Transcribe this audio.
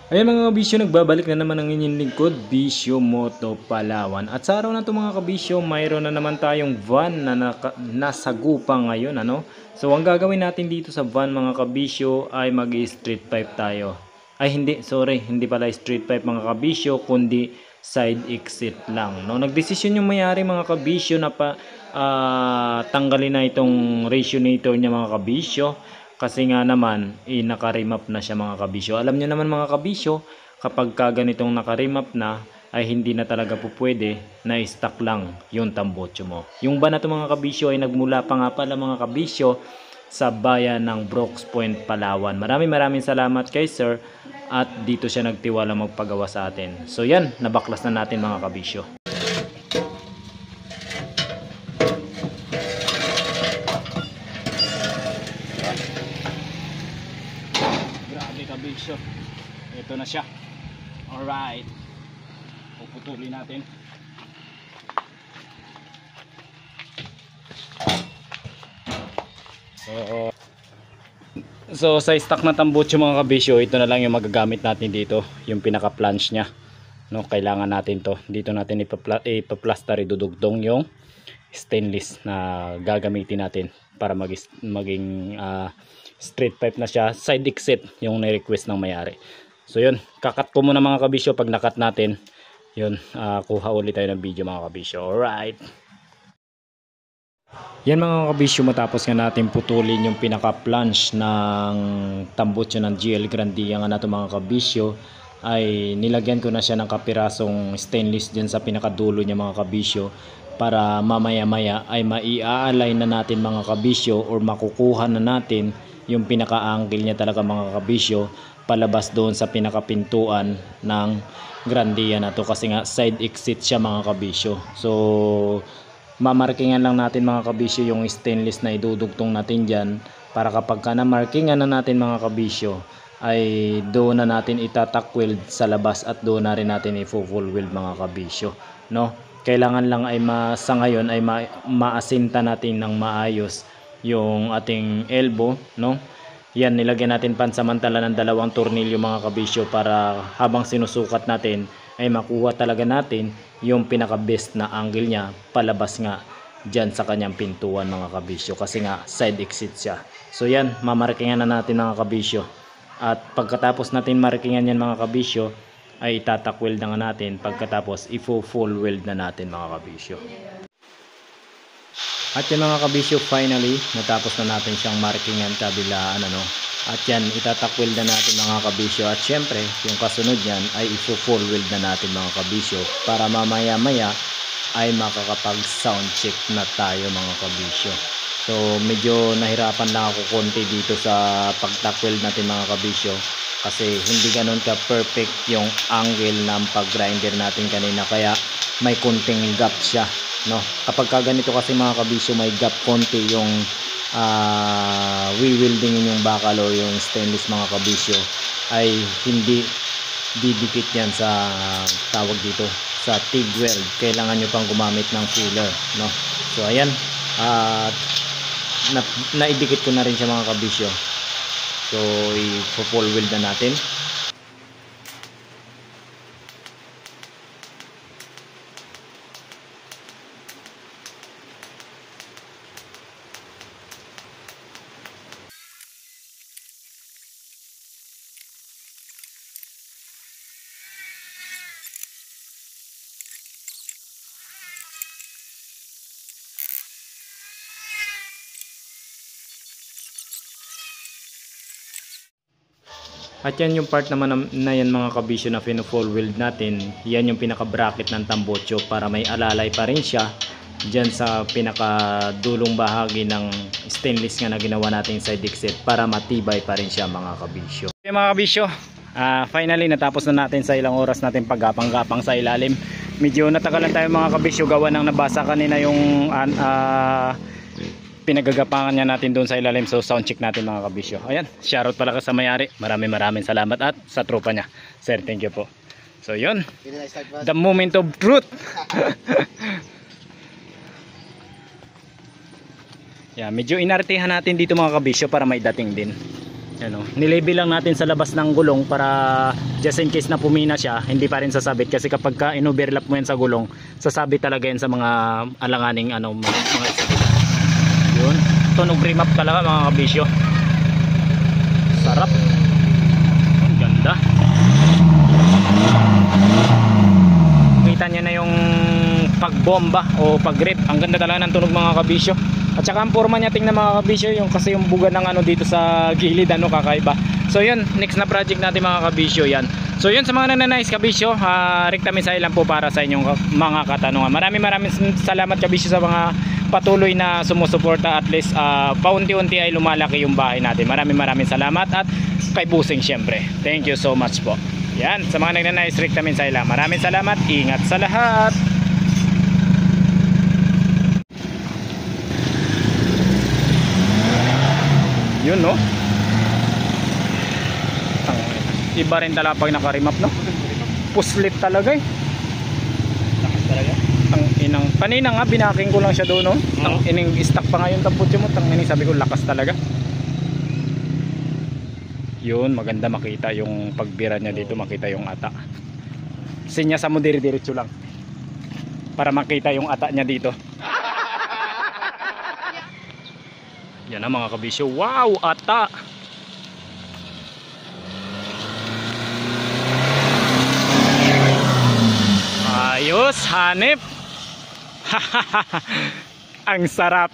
Ayan mga kabisyo, nagbabalik na naman ang inyong lingkod, Bisyo Moto Palawan. At sa araw na ito mga kabisyo, mayroon na naman tayong van na nasagupa ngayon. So ang gagawin natin dito sa van mga kabisyo ay mag-street pipe tayo. Ay hindi, sorry, hindi pala street pipe mga kabisyo, kundi side exit lang. Nagdesisyon yung mayari mga kabisyo na tanggalin na itong resonator niya mga kabisyo. Kasi nga naman, naka-remap na siya mga kabisyo. Alam nyo naman mga kabisyo, kapag ganitong naka-remap na, ay hindi na talaga po pwede na stock lang yung tambotso mo. Yung ba na ito mga kabisyo ay nagmula pa nga pala mga kabisyo sa bayan ng Brooks Point, Palawan. Maraming salamat kay sir at dito siya nagtiwala magpagawa sa atin. So yan, nabaklas na natin mga kabisyo. Kabisyo, ito na siya. Alright, puputulin natin. So sa stock na tambutso mga kabisyo, ito na lang yung magagamit natin dito, yung pinaka flange nya. Kailangan natin to. Dito natin ipa-plaster, idudugtong yung stainless na gagamitin natin para maging straight pipe na siya, side exit yung ni-request ng mayari. So yun, kakat ko muna mga kabisyo. Pag nakat natin yun, kuha ulit tayo ng video mga kabisyo. Alright, yan mga kabisyo, matapos nga natin putulin yung pinaka flange ng tambutso ng GL Grandia nga nato mga kabisyo, ay nilagyan ko na siya ng kapirasong stainless dyan sa pinakadulo niya mga kabisyo, para mamaya maya ay mai-align na natin mga kabisyo, or makukuha na natin yung pinaka-angle niya talaga mga kabisyo palabas doon sa pinakapintuan ng Grandia na to, kasi nga side exit siya mga kabisyo. So mamarkingan lang natin mga kabisyo yung stainless na idudugtong natin dyan, para kapag ka na-markingan na natin mga kabisyo, ay doon na natin itatak weld sa labas at doon na rin natin i-full weld mga kabisyo. Kailangan lang ay sa ngayon ay maasinta natin ng maayos yung ating elbow. Yan, nilagyan natin pansamantala ng 2 tornilyo mga kabisyo, para habang sinusukat natin ay makuha talaga natin yung pinaka best na angle niya palabas nga dyan sa kanyang pintuan mga kabisyo, kasi nga side exit siya. So yan, mamarkingan na natin mga kabisyo, at pagkatapos natin markingan yan mga kabisyo, ay itatak weld na nga natin. Pagkatapos full weld na natin mga kabisyo. At yan mga kabisyo, finally natapos na natin siyang markingan kabilaan. At yan, itatak weld na natin mga kabisyo, at syempre yung kasunod yan ay full weld na natin mga kabisyo, para mamaya maya ay makakapag sound check na tayo mga kabisyo. So medyo nahirapan lang ako konti dito sa pagtak weld natin mga kabisyo, kasi hindi ganoon ka perfect yung angle ng pag grinder natin kanina, kaya may kunting gap siya. Kapag ganito kasi mga kabisyo, may gap konti yung wieldingin yung bakal o yung stainless mga kabisyo, ay hindi didikit yan sa tawag dito sa TIG weld. Kailangan nyo pang gumamit ng filler. So ayan, naidikit ko na rin siya mga kabisyo. So i-full weld na natin. At yan yung part naman na yan mga kabisyo na full weld natin. Yan yung pinaka bracket ng tambotso, para may alalay pa rin siya dyan sa pinaka dulong bahagi ng stainless nga na ginawa natin side exit, para matibay pa rin siya mga kabisyo. Okay mga kabisyo, finally natapos na natin sa ilang oras natin paggapang-gapang sa ilalim. Medyo natagalan tayo mga kabisyo, gawa ng nabasa kanina yung pinagagapangan niya natin doon sa ilalim. So sound check natin mga kabisyo. Ayan, shoutout pala ka sa mayari. Maraming salamat, at sa tropa niya. Sir, thank you po. So yun, the moment of truth. Yeah, medyo inartehan natin dito mga kabisyo para may dating din. Yan o. Nilabel lang natin sa labas ng gulong para just in case na pumina siya, hindi pa rin sasabit. Kasi kapag ka in-overlap mo yan sa gulong, sasabit talaga yan sa mga alanganing ano, mga yun. Tunog remap talaga mga kabisyo. Sarap. Ang ganda. Kita nyo na yung pagbomba o pag-grip. Ang ganda talaga ng tunog mga kabisyo. At saka ang forma niya tingnan mga kabisyo, yung kasi yung buga ng ano dito sa gilid, ano, kakaiba. So yun, next na project natin mga kabisyo yan. So yun, sa mga nananais kabisyo, Recta Misail lang po para sa inyong mga katanungan. Maraming salamat kabisyo sa mga patuloy na sumusuporta. At least paunti-unti ay lumalaki yung bahay natin. Maraming salamat. At kay Busing syempre, thank you so much po. Yan, sa mga nananais Recta Misail lang, maraming salamat. Ingat sa lahat. Yun no, iba rin talaga pag nakarimap no, puslit talaga eh. Lakas talaga. Ang inang kanina nga binaking ko lang siya doon no. Ang ining stock pa ngayon tamputyo mo, tang ining sabi ko lakas talaga. Yun, maganda makita yung pagbira niya dito, makita yung ata. Sinyasa mo dire-diretso lang para makita yung ata niya dito. Yan na mga kabisyo. Wow, ata. Ayos, hanip. Ang sarap.